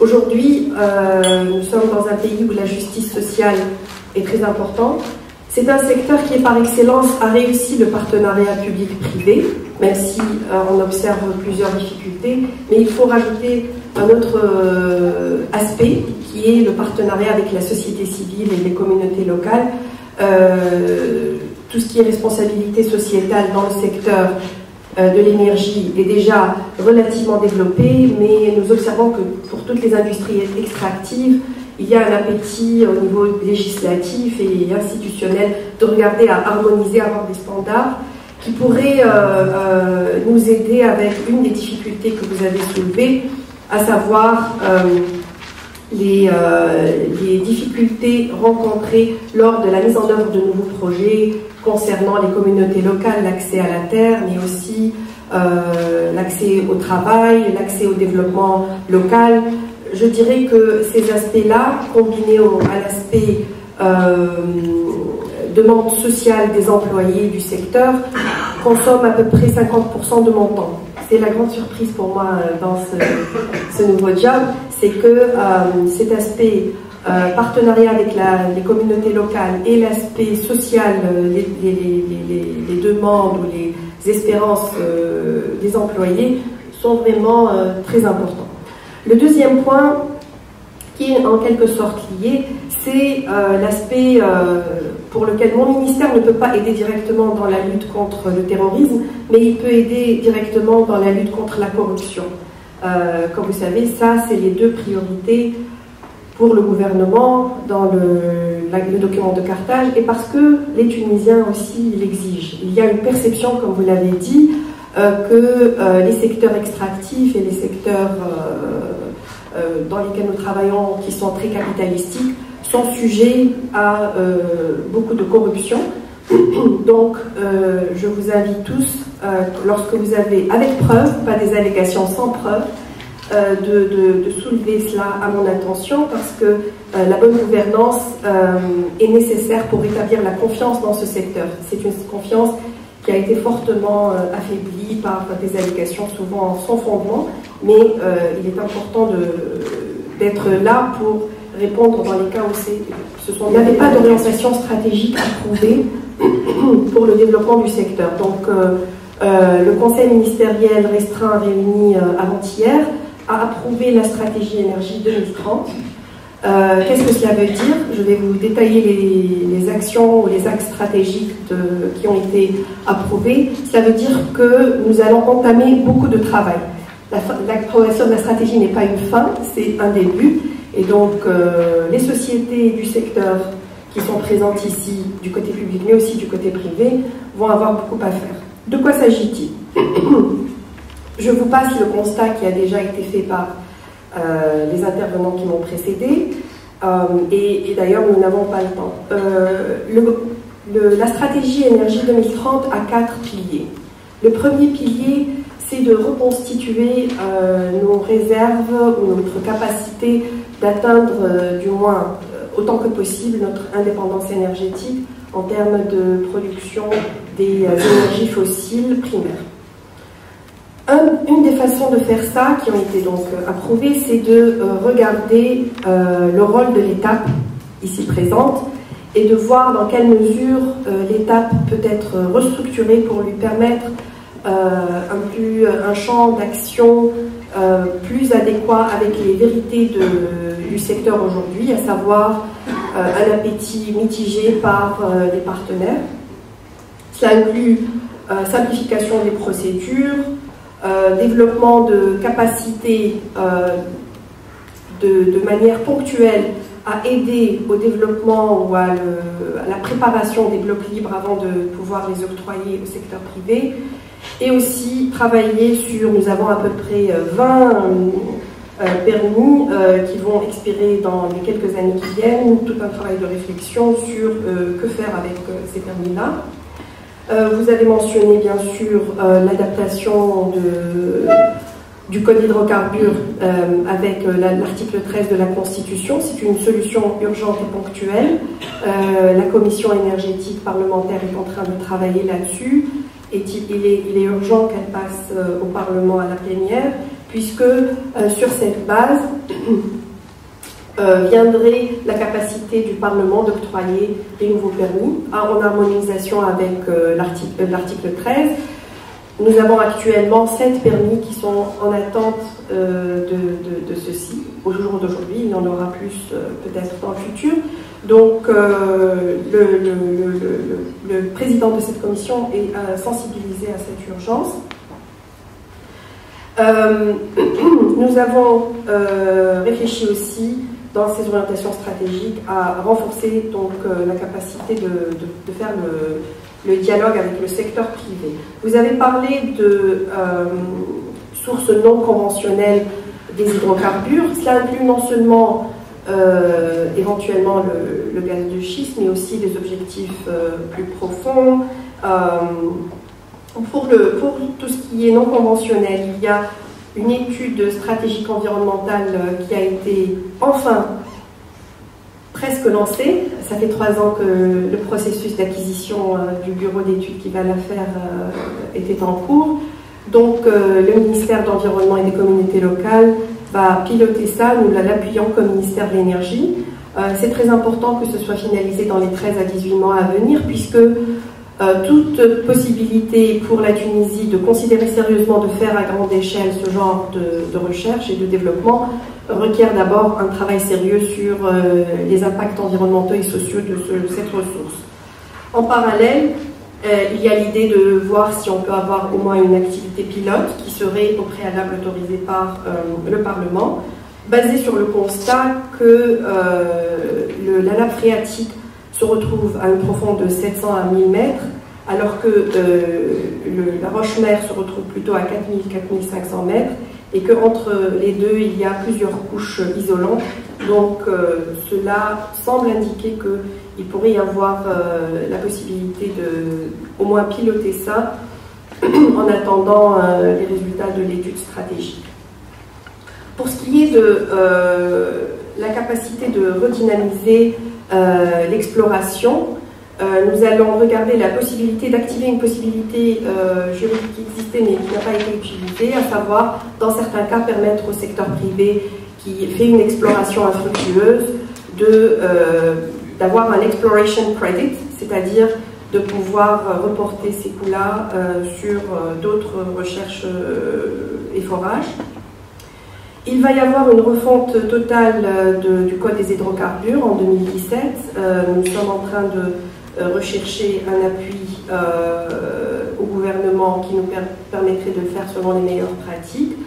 Aujourd'hui, nous sommes dans un pays où la justice sociale est très importante. C'est un secteur qui, par excellence, a réussi le partenariat public-privé, même si on observe plusieurs difficultés. Mais il faut rajouter un autre aspect, qui est le partenariat avec la société civile et les communautés locales. Tout ce qui est responsabilité sociétale dans le secteur de l'énergie est déjà relativement développé, mais nous observons que pour toutes les industries extractives, il y a un appétit au niveau législatif et institutionnel de regarder à harmoniser, à avoir des standards qui pourraient nous aider avec une des difficultés que vous avez soulevées, à savoir les difficultés rencontrées lors de la mise en œuvre de nouveaux projets concernant les communautés locales, l'accès à la terre, mais aussi l'accès au travail, l'accès au développement local. Je dirais que ces aspects-là, combinés à l'aspect demande sociale des employés du secteur, consomment à peu près 50% de mon temps. C'est la grande surprise pour moi dans ce nouveau job, c'est que cet aspect partenariat avec les communautés locales et l'aspect social, les demandes ou les espérances des employés sont vraiment très importants. Le deuxième point, qui est en quelque sorte lié, c'est l'aspect pour lequel mon ministère ne peut pas aider directement dans la lutte contre le terrorisme, mais il peut aider directement dans la lutte contre la corruption. Comme vous savez, ça, c'est les deux priorités pour le gouvernement dans le document de Carthage, et parce que les Tunisiens aussi l'exigent. Il y a une perception, comme vous l'avez dit, que les secteurs extractifs et les secteurs dans lesquels nous travaillons, qui sont très capitalistiques, sont sujets à beaucoup de corruption. Donc, je vous invite tous, lorsque vous avez, avec preuve, pas des allégations sans preuve, de soulever cela à mon attention, parce que la bonne gouvernance est nécessaire pour rétablir la confiance dans ce secteur. C'est une confiance qui a été fortement affaiblie par des allégations souvent sans fondement, mais il est important d'être là pour répondre dans les cas où il n'y avait pas d'orientation stratégique approuvée pour le développement du secteur. Donc le conseil ministériel restreint réuni avant-hier a approuvé la stratégie énergie 2030. Qu'est-ce que cela veut dire? Je vais vous détailler les actions ou les axes stratégiques qui ont été approuvés. Cela veut dire que nous allons entamer beaucoup de travail. L'approbation de la stratégie n'est pas une fin, c'est un début. Et donc, les sociétés du secteur qui sont présentes ici, du côté public, mais aussi du côté privé, vont avoir beaucoup à faire. De quoi s'agit-il? Je vous passe le constat qui a déjà été fait par les intervenants qui m'ont précédé, et d'ailleurs nous n'avons pas le temps. La stratégie énergie 2030 a 4 piliers. Le premier pilier, c'est de reconstituer nos réserves ou notre capacité d'atteindre du moins autant que possible notre indépendance énergétique en termes de production des énergies fossiles primaires. Une des façons de faire ça, qui ont été donc approuvées, c'est de regarder le rôle de l'étape ici présente et de voir dans quelle mesure l'étape peut être restructurée pour lui permettre un champ d'action plus adéquat avec les vérités du secteur aujourd'hui, à savoir un appétit mitigé par les partenaires. Cela inclut simplification des procédures, développement de capacités de manière ponctuelle à aider au développement ou à la préparation des blocs libres avant de pouvoir les octroyer au secteur privé, et aussi travailler sur, nous avons à peu près 20 permis qui vont expirer dans les quelques années qui viennent, tout un travail de réflexion sur que faire avec ces permis-là. Vous avez mentionné bien sûr l'adaptation du code d'hydrocarbures avec l'article 13 de la Constitution. C'est une solution urgente et ponctuelle. La commission énergétique parlementaire est en train de travailler là-dessus. Il est urgent qu'elle passe au Parlement à la plénière, puisque sur cette base viendrait la capacité du Parlement d'octroyer des nouveaux permis en harmonisation avec l'article 13. Nous avons actuellement 7 permis qui sont en attente de ceci. Au jour d'aujourd'hui, il y en aura plus peut-être dans le futur. Donc le président de cette commission est sensibilisé à cette urgence. Nous avons réfléchi aussi dans ces orientations stratégiques à renforcer donc la capacité de faire le dialogue avec le secteur privé. Vous avez parlé de sources non conventionnelles des hydrocarbures. Cela inclut non seulement éventuellement le gaz de schiste, mais aussi des objectifs plus profonds. Pour tout ce qui est non conventionnel, il y a une étude stratégique environnementale qui a été enfin presque lancée. Ça fait 3 ans que le processus d'acquisition du bureau d'études qui va la faire était en cours. Donc le ministère de l'Environnement et des communautés locales va piloter ça, nous l'appuyons comme ministère de l'Énergie. C'est très important que ce soit finalisé dans les 13 à 18 mois à venir, puisque toute possibilité pour la Tunisie de considérer sérieusement de faire à grande échelle ce genre de recherche et de développement requiert d'abord un travail sérieux sur les impacts environnementaux et sociaux de cette ressource. En parallèle, il y a l'idée de voir si on peut avoir au moins une activité pilote qui serait au préalable autorisée par le Parlement, basée sur le constat que la nappe phréatique se retrouve à une profondeur de 700 à 1000 mètres, alors que la roche-mère se retrouve plutôt à 4000-4500 mètres, et qu'entre les deux, il y a plusieurs couches isolantes. Donc cela semble indiquer qu'il pourrait y avoir la possibilité de au moins piloter ça en attendant les résultats de l'étude stratégique. Pour ce qui est de la capacité de redynamiser l'exploration, nous allons regarder la possibilité d'activer une possibilité juridique qui existait mais qui n'a pas été utilisée, à savoir, dans certains cas, permettre au secteur privé qui fait une exploration infructueuse d'avoir un exploration credit, c'est-à-dire de pouvoir reporter ces coûts-là sur d'autres recherches et forages. Il va y avoir une refonte totale du Code des hydrocarbures en 2017. Nous sommes en train de rechercher un appui au gouvernement qui nous permettrait de le faire selon les meilleures pratiques.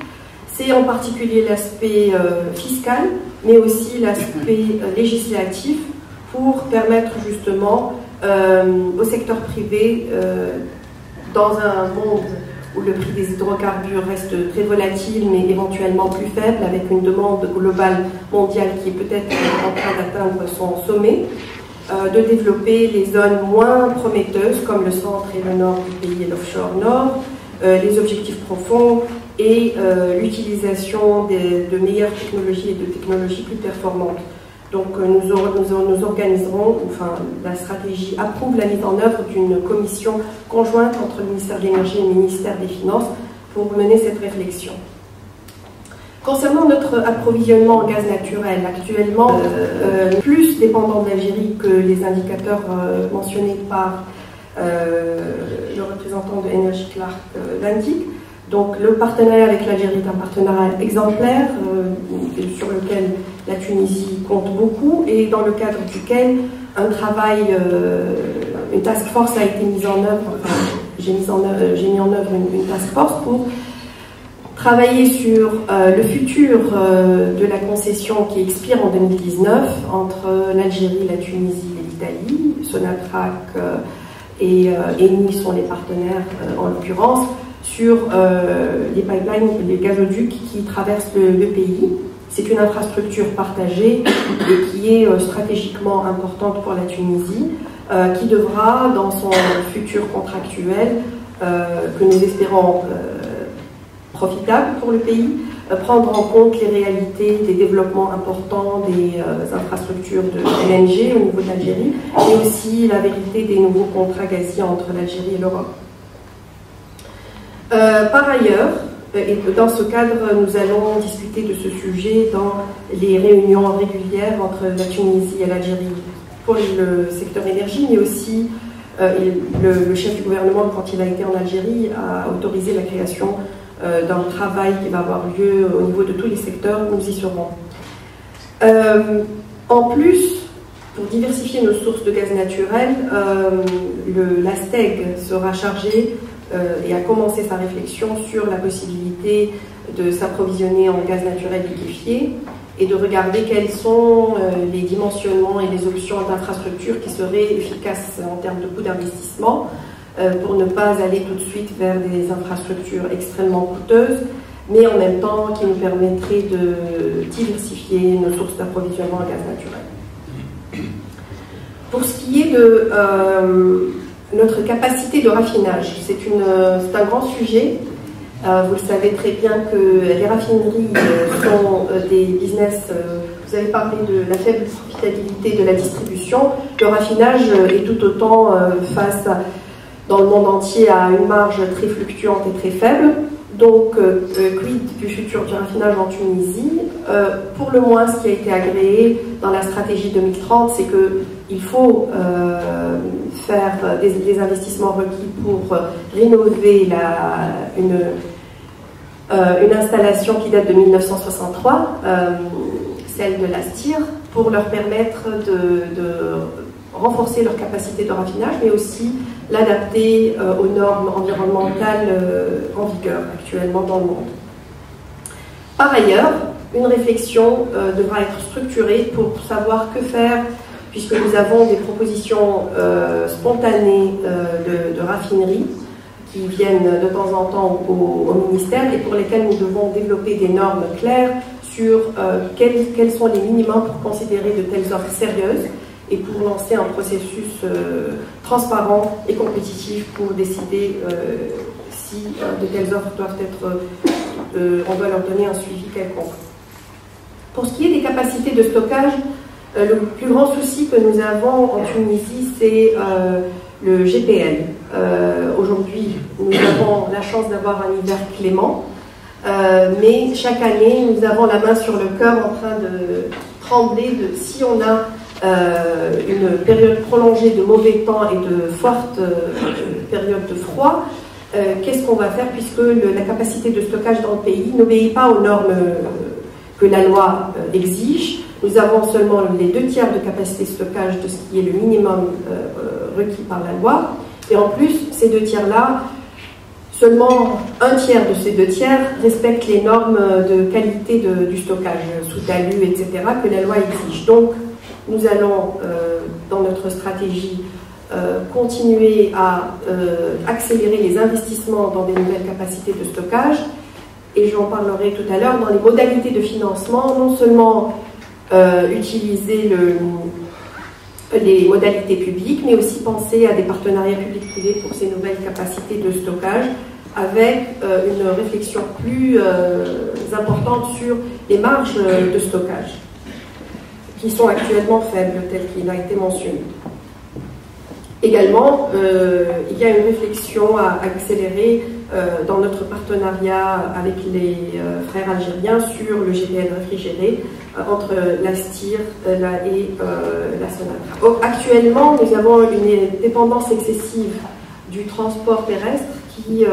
C'est en particulier l'aspect fiscal, mais aussi l'aspect législatif pour permettre justement au secteur privé, dans un monde où le prix des hydrocarbures reste très volatile, mais éventuellement plus faible, avec une demande globale mondiale qui est peut-être en train d'atteindre son sommet, de développer les zones moins prometteuses, comme le centre et le nord du pays et l'offshore nord, les objectifs profonds et l'utilisation de meilleures technologies et de technologies plus performantes. Donc nous organiserons, enfin la stratégie approuve la mise en œuvre d'une commission conjointe entre le ministère de l'Énergie et le ministère des Finances pour mener cette réflexion. Concernant notre approvisionnement en gaz naturel, actuellement plus dépendant de l'Algérie que les indicateurs mentionnés par le représentant de Energy Clark l'indiquent. Donc le partenariat avec l'Algérie est un partenariat exemplaire sur lequel la Tunisie compte beaucoup et dans le cadre duquel un travail, une task force a été mise en œuvre. Enfin, j'ai mis en œuvre une task force pour travailler sur le futur de la concession qui expire en 2019 entre l'Algérie, la Tunisie et l'Italie. Sonatrach et Eni sont les partenaires en l'occurrence, sur les pipelines, les gazoducs qui traversent le pays. C'est une infrastructure partagée et qui est stratégiquement importante pour la Tunisie, qui devra, dans son futur contractuel, que nous espérons profitable pour le pays, prendre en compte les réalités des développements importants des infrastructures de LNG au niveau de l'Algérie, et aussi la vérité des nouveaux contrats gaziers entre l'Algérie et l'Europe. Par ailleurs, Et dans ce cadre, nous allons discuter de ce sujet dans les réunions régulières entre la Tunisie et l'Algérie pour le secteur énergie, mais aussi le chef du gouvernement, quand il a été en Algérie, a autorisé la création d'un travail qui va avoir lieu au niveau de tous les secteurs. Nous y serons. En plus, pour diversifier nos sources de gaz naturel, la STEG sera chargée et a commencé sa réflexion sur la possibilité de s'approvisionner en gaz naturel liquéfié et de regarder quels sont les dimensionnements et les options d'infrastructures qui seraient efficaces en termes de coût d'investissement pour ne pas aller tout de suite vers des infrastructures extrêmement coûteuses, mais en même temps qui nous permettraient de diversifier nos sources d'approvisionnement en gaz naturel. Pour ce qui est de notre capacité de raffinage, c'est un grand sujet. Vous le savez très bien que les raffineries sont des business. Vous avez parlé de la faible profitabilité de la distribution. Le raffinage est tout autant dans le monde entier à une marge très fluctuante et très faible. Donc, quid du futur du raffinage en Tunisie? Pour le moins, ce qui a été agréé dans la stratégie 2030, c'est qu'il faut faire des investissements requis pour rénover une installation qui date de 1963, celle de la STIR, pour leur permettre de renforcer leur capacité de raffinage, mais aussi l'adapter aux normes environnementales en vigueur actuellement dans le monde. Par ailleurs, une réflexion devra être structurée pour savoir que faire, puisque nous avons des propositions spontanées de raffinerie qui viennent de temps en temps au ministère et pour lesquelles nous devons développer des normes claires sur quels sont les minimums pour considérer de telles offres sérieuses et pour lancer un processus transparent et compétitif pour décider si de telles offres doivent être, on doit leur donner un suivi quelconque. Pour ce qui est des capacités de stockage, le plus grand souci que nous avons en Tunisie, c'est le GPL. Aujourd'hui, nous avons la chance d'avoir un hiver clément, mais chaque année, nous avons la main sur le cœur en train de trembler de si on a une période prolongée de mauvais temps et de fortes périodes de froid, qu'est-ce qu'on va faire puisque la capacité de stockage dans le pays n'obéit pas aux normes que la loi exige. Nous avons seulement les 2/3 de capacité de stockage de ce qui est le minimum requis par la loi. Et en plus, ces 2/3-là, seulement 1/3 de ces 2/3 respectent les normes de qualité du stockage, sous talus, etc., que la loi exige. Donc, nous allons, dans notre stratégie, continuer à accélérer les investissements dans des nouvelles capacités de stockage. Et j'en parlerai tout à l'heure dans les modalités de financement, non seulement utiliser les modalités publiques, mais aussi penser à des partenariats publics-privés pour ces nouvelles capacités de stockage, avec une réflexion plus importante sur les marges de stockage, qui sont actuellement faibles, tel qu'il a été mentionné. Également, il y a une réflexion à accélérer dans notre partenariat avec les frères algériens sur le GPL réfrigéré entre la STIR et la Sonatra. Actuellement, nous avons une dépendance excessive du transport terrestre qui,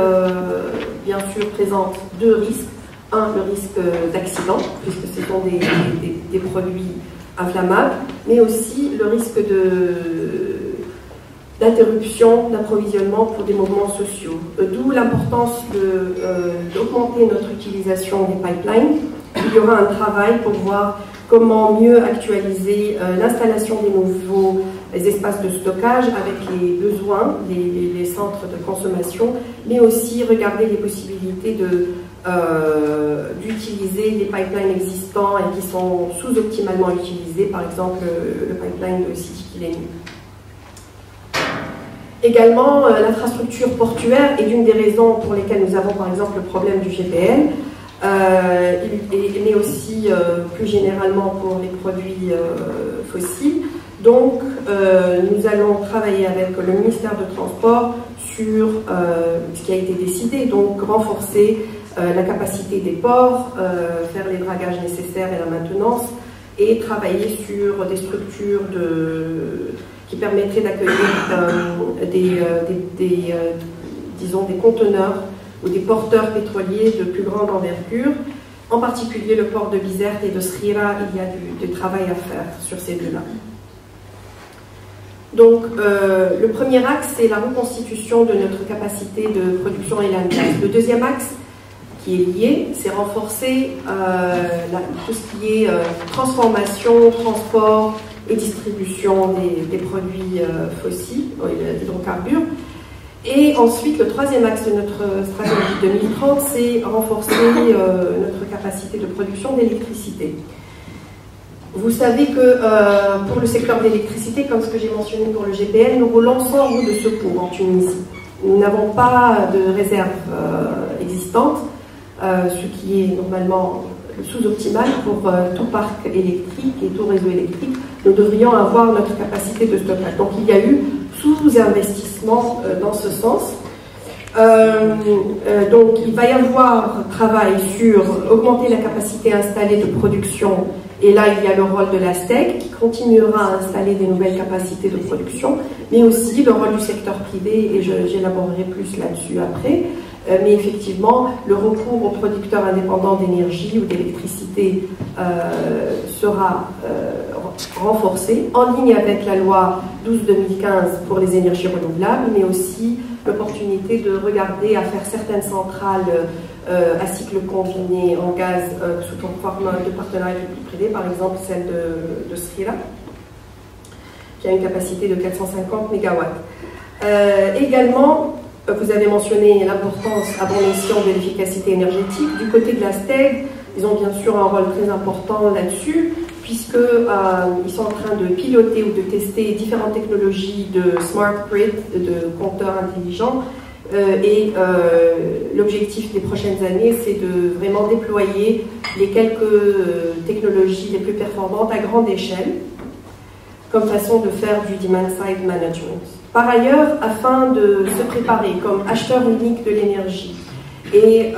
bien sûr, présente deux risques. Un, le risque d'accident, puisque ce sont des produits inflammables, mais aussi le risque d'interruption d'approvisionnement pour des mouvements sociaux. D'où l'importance d'augmenter notre utilisation des pipelines. Il y aura un travail pour voir comment mieux actualiser l'installation des nouveaux espaces de stockage avec les besoins, les centres de consommation, mais aussi regarder les possibilités d'utiliser les pipelines existants et qui sont sous-optimalement utilisés, par exemple le pipeline de Sidi-Kileni. Également, l'infrastructure portuaire est l'une des raisons pour lesquelles nous avons par exemple le problème du GPL, mais aussi plus généralement pour les produits fossiles. Donc, nous allons travailler avec le ministère de Transport sur ce qui a été décidé, donc renforcer la capacité des ports, faire les dragages nécessaires et la maintenance, et travailler sur des structures qui permettraient d'accueillir disons des conteneurs ou des porteurs pétroliers de plus grande envergure. En particulier le port de Bizerte et de Srira, il y a du travail à faire sur ces deux-là. Donc, le premier axe, c'est la reconstitution de notre capacité de production et gaz. Le deuxième axe, qui est lié, c'est renforcer tout ce qui est transformation, transport et distribution des produits fossiles, d'hydrocarbures. Et ensuite, le troisième axe de notre stratégie 2030, c'est renforcer notre capacité de production d'électricité. Vous savez que pour le secteur de l'électricité, comme ce que j'ai mentionné pour le GPL, nous roulons sans roue de secours en Tunisie. Nous n'avons pas de réserve existante, ce qui est normalement sous-optimal pour tout parc électrique et tout réseau électrique. Nous devrions avoir notre capacité de stockage. Donc il y a eu sous-investissement dans ce sens. Donc il va y avoir travail sur augmenter la capacité installée de production, et là il y a le rôle de la STEC qui continuera à installer des nouvelles capacités de production, mais aussi le rôle du secteur privé, et j'élaborerai plus là-dessus après. Mais effectivement, le recours aux producteurs indépendants d'énergie ou d'électricité sera renforcé, en ligne avec la loi 12-2015 pour les énergies renouvelables, mais aussi l'opportunité de regarder à faire certaines centrales à cycle combiné en gaz sous forme de partenariat public-privé, par exemple celle de Srira, qui a une capacité de 450 MW. Également, vous avez mentionné l'importance à bon escient de l'efficacité énergétique. Du côté de la STEG, ils ont bien sûr un rôle très important là-dessus, puisqu'ils sont en train de piloter ou de tester différentes technologies de smart grid, de compteurs intelligents. L'objectif des prochaines années, c'est de vraiment déployer les quelques technologies les plus performantes à grande échelle, comme façon de faire du demand-side management. Par ailleurs, afin de se préparer comme acheteur unique de l'énergie et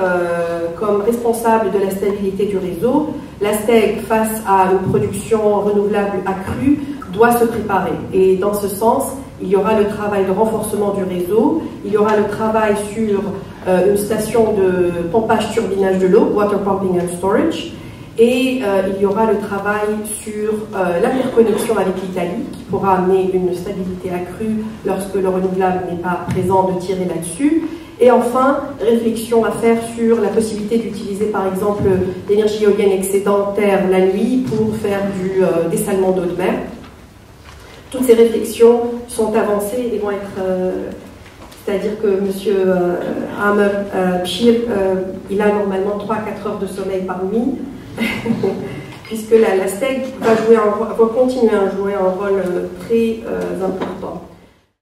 comme responsable de la stabilité du réseau, la STEG, face à une production renouvelable accrue, doit se préparer. Et dans ce sens, il y aura le travail de renforcement du réseau, il y aura le travail sur une station de pompage turbinage de l'eau, water pumping and storage, et il y aura le travail sur l'interconnexion avec l'Italie, qui pourra amener une stabilité accrue lorsque le renouvelable n'est pas présent, de tirer là-dessus. Et enfin, réflexion à faire sur la possibilité d'utiliser par exemple l'énergie éolienne excédentaire la nuit pour faire du dessalement d'eau de mer. Toutes ces réflexions sont avancées et vont être... c'est-à-dire que M. Amer Bchir, il a normalement 3 à 4 heures de sommeil par nuit, puisque la STEG va continuer à jouer un rôle très important.